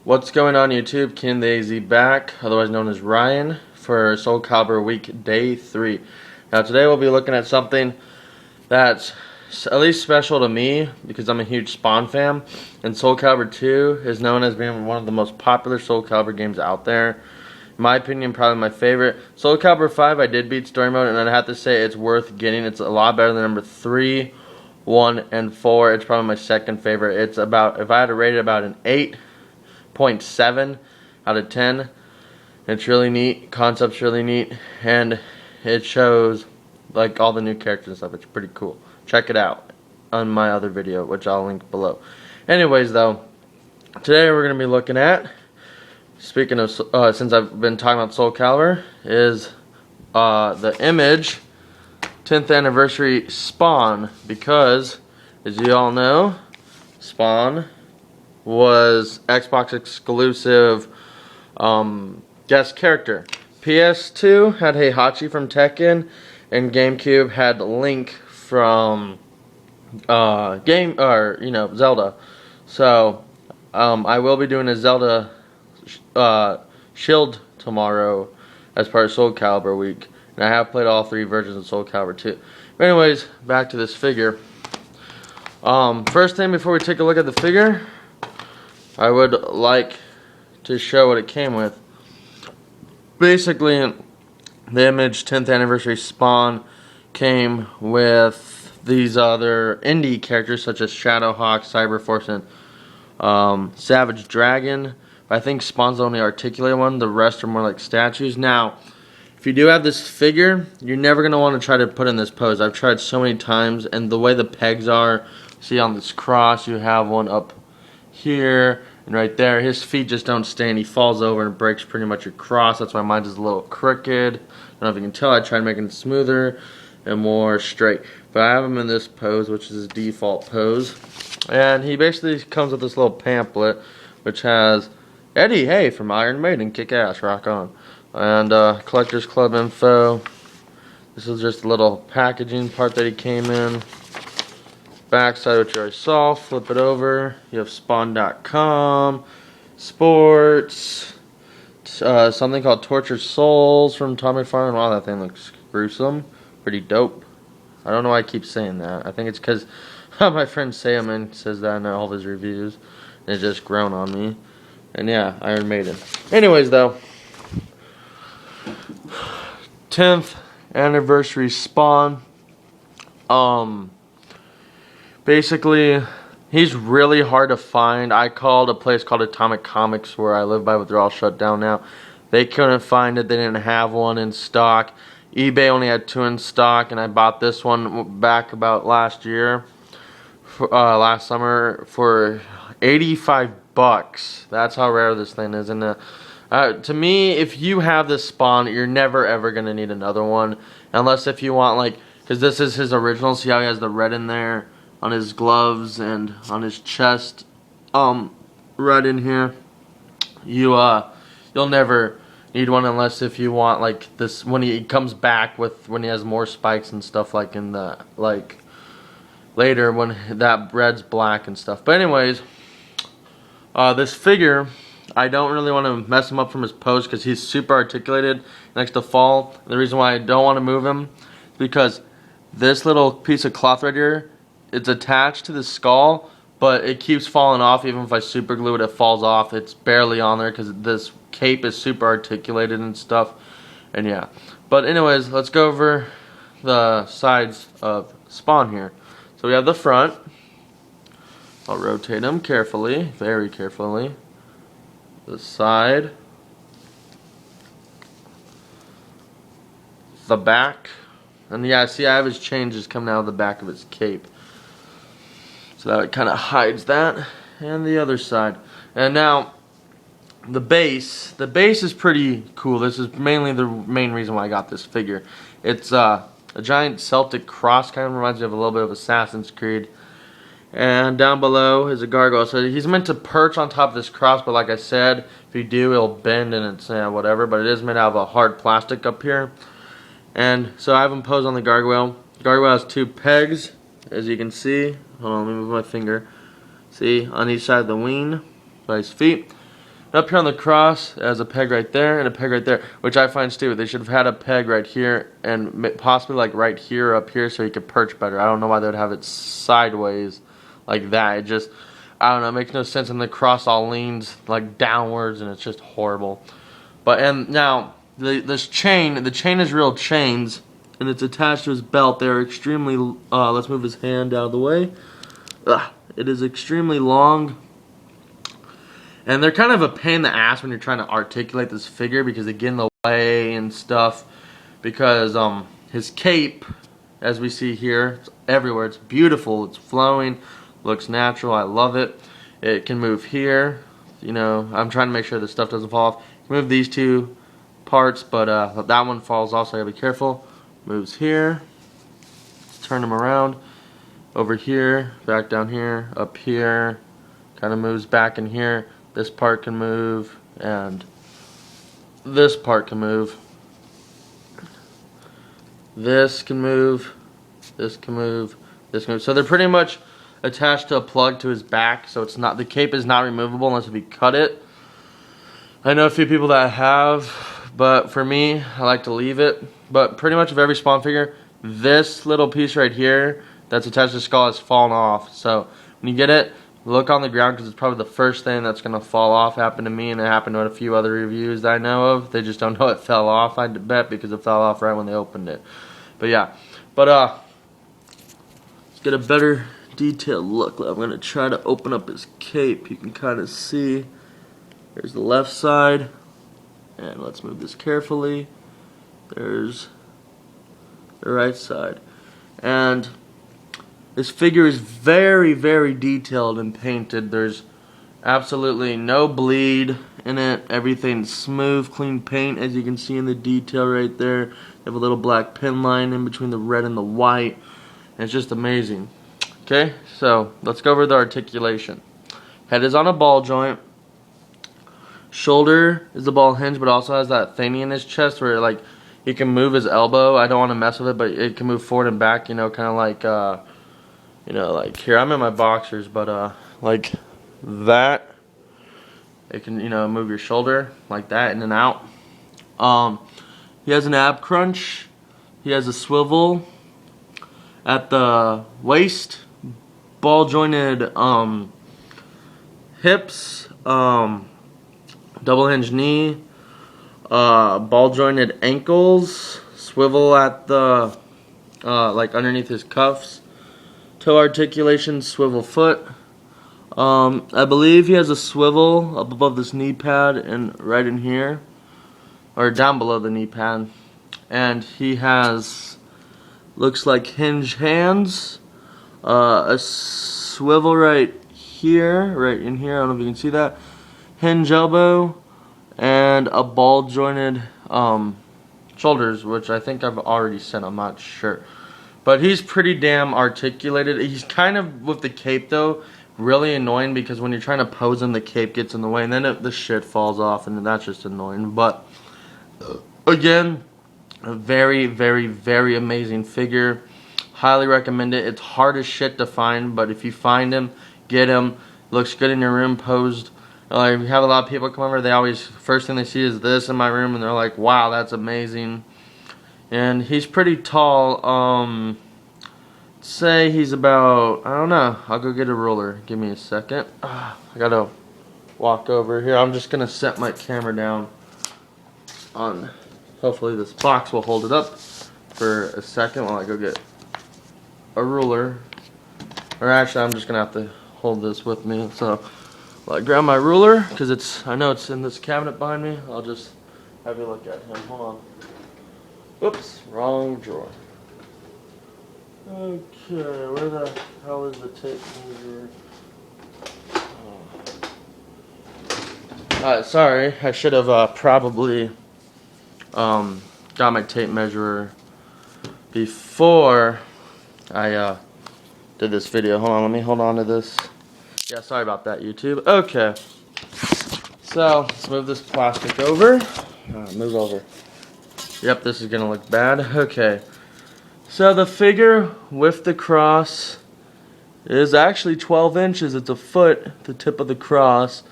What's going on YouTube? Ken the AZ back, otherwise known as Ryan, for Soulcalibur week day 3. Now today we'll be looking at something that's at least special to me because I'm a huge Spawn fan, and Soulcalibur 2 is known as being one of the most popular Soulcalibur games out there. In my opinion, probably my favorite. Soulcalibur 5 I did beat story mode, and I'd have to say it's worth getting. It's a lot better than number 3, 1, and 4. It's probably my second favorite. It's about, if I had to rate it, about an 8.7 out of 10. It's really neat. Concept's really neat, and it shows like all the new characters and stuff. It's pretty cool. Check it out on my other video, which I'll link below. Anyways, though, today we're gonna be looking at, speaking of since I've been talking about Soulcalibur, is the Image 10th anniversary Spawn, because as you all know, Spawn was Xbox exclusive guest character. PS2 had Heihachi from Tekken, and GameCube had Link from Zelda. So I will be doing a Zelda Shield tomorrow as part of Soulcalibur week, and I have played all 3 versions of Soulcalibur 2. But anyways, back to this figure. First thing before we take a look at the figure, I would like to show what it came with. Basically, the Image 10th anniversary Spawn came with these other indie characters such as Shadowhawk, Cyberforce, and Savage Dragon. I think Spawn's the only articulated one. The rest are more like statues. Now, if you do have this figure, you're never going to want to try to put in this pose. I've tried so many times, and the way the pegs are, see on this cross, you have one up here and right there. His feet just don't stay, and he falls over and breaks pretty much your cross. That's why mine's is a little crooked. I don't know if you can tell. I tried making it smoother and more straight, but I have him in this pose, which is his default pose. And he basically comes with this little pamphlet, which has Eddie Hay from Iron Maiden, kick ass, rock on, and Collectors Club info. This is just a little packaging part that he came in. Backside, which you already saw. Flip it over. You have Spawn.com, sports, something called Tortured Souls from Tommy Farm. Wow, that thing looks gruesome. Pretty dope. I don't know why I keep saying that. I think it's because my friend Cejaman says that in all of his reviews, and it's just grown on me. And yeah, Iron Maiden. Anyways, though, 10th anniversary Spawn. Basically, he's really hard to find. I called a place called Atomic Comics where I live by, but they're all shut down now. They couldn't find it. They didn't have one in stock. eBay only had 2 in stock, and I bought this one back about last year, last summer, for 85 bucks. That's how rare this thing is. And to me, if you have this Spawn, you're never ever gonna need another one, unless if you want, like, because this is his original. See how he has the red in there on his gloves and on his chest, right in here. You'll never need one unless if you want, like, this when he comes back with, when he has more spikes and stuff, like in the, like, later when that red's black and stuff. But anyways, this figure, I don't really want to mess him up from his pose because he's super articulated, next to fall. The reason why I don't want to move him is because this little piece of cloth right here, it's attached to the skull, but it keeps falling off. Even if I super glue it, it falls off. It's barely on there because this cape is super articulated and stuff. And yeah. But anyways, let's go over the sides of Spawn here. So we have the front. I'll rotate them carefully, very carefully. The side. The back. And yeah, see, I have his changes coming out of the back of his cape. So that it kind of hides that. And the other side. And now, the base. The base is pretty cool. This is mainly the main reason why I got this figure. It's a giant Celtic cross. Kind of reminds me of a little bit of Assassin's Creed. And down below is a gargoyle. So he's meant to perch on top of this cross, but like I said, if you do, it'll bend and it's whatever. But it is made out of a hard plastic up here. And so I have him posed on the gargoyle. The gargoyle has 2 pegs, as you can see. Hold on, let me move my finger. See, on each side of the wing by his feet. Up here on the cross, it has a peg right there and a peg right there, which I find stupid. They should have had a peg right here and possibly like right here or up here so he could perch better. I don't know why they would have it sideways like that. It just, I don't know, it makes no sense. And the cross all leans like downwards and it's just horrible. But, and now, the chain is real chains and it's attached to his belt. They're extremely, let's move his hand out of the way. It is extremely long. And they're kind of a pain in the ass when you're trying to articulate this figure because they get in the way and stuff. Because his cape, as we see here, it's everywhere. It's beautiful. It's flowing. Looks natural. I love it. It can move here. You know, I'm trying to make sure this stuff doesn't fall off. You can move these two parts, but that one falls off, so I gotta be careful. Moves here. Let's turn him around. Over here, back down here, up here. Kind of moves back in here. This part can move, and this part can move. This can move, this can move, this can move. So they're pretty much attached to a plug to his back, so it's not, the cape is not removable unless if you cut it. I know a few people that have, but for me, I like to leave it. But pretty much of every Spawn figure, this little piece right here that's attached to the skull has fallen off. So when you get it, look on the ground because it's probably the first thing that's going to fall off. Happened to me and it happened to a few other reviews that I know of. They just don't know it fell off, I bet, because it fell off right when they opened it. But yeah. But let's get a better detailed look. I'm going to try to open up his cape. You can kind of see. There's the left side. And let's move this carefully. There's the right side. And this figure is very, very detailed and painted. There's absolutely no bleed in it. Everything's smooth, clean paint, as you can see in the detail right there. They have a little black pin line in between the red and the white. And it's just amazing. Okay, so let's go over the articulation. Head is on a ball joint. Shoulder is the ball hinge, but also has that thingy in his chest where like he can move his elbow. I don't want to mess with it, but it can move forward and back. You know, kind of like you know, like here I'm in my boxers, but like that. It can, you know, move your shoulder like that in and out. He has an ab crunch. He has a swivel at the waist. Ball jointed hips. Double hinge knee, ball jointed ankles, swivel at the like underneath his cuffs, toe articulation, swivel foot. I believe he has a swivel up above this knee pad and right in here, or down below the knee pad, and he has, looks like hinge hands, a swivel right here, right in here. I don't know if you can see that. Hinge elbow, and a ball jointed shoulders, which I think I've already said, I'm not sure. But he's pretty damn articulated. He's kind of, with the cape though, really annoying because when you're trying to pose him, the cape gets in the way and then the shit falls off and that's just annoying. But again, a very, very, very amazing figure. Highly recommend it. It's hard as shit to find, but if you find him, get him. Looks good in your room posed. Like, we have a lot of people come over, they always, first thing they see is this in my room, and they're like, wow, that's amazing. And he's pretty tall. Say he's about, I don't know, I'll go get a ruler. Give me a second. I gotta walk over here. I'm just gonna set my camera down on, hopefully this box will hold it up for a second while I go get a ruler. Or actually, I'm just gonna have to hold this with me. So, I grab my ruler, because it's, I know it's in this cabinet behind me. I'll just have you look at him. Hold on. Oops, wrong drawer. Okay, where the hell is the tape measure? Alright, sorry. I should have probably got my tape measure before I did this video. Hold on, let me hold on to this. Yeah, sorry about that, YouTube. Okay. So, let's move this plastic over. Move over. Yep, this is going to look bad. Okay. So, the figure with the cross is actually 12 inches. It's a foot, the tip of the cross.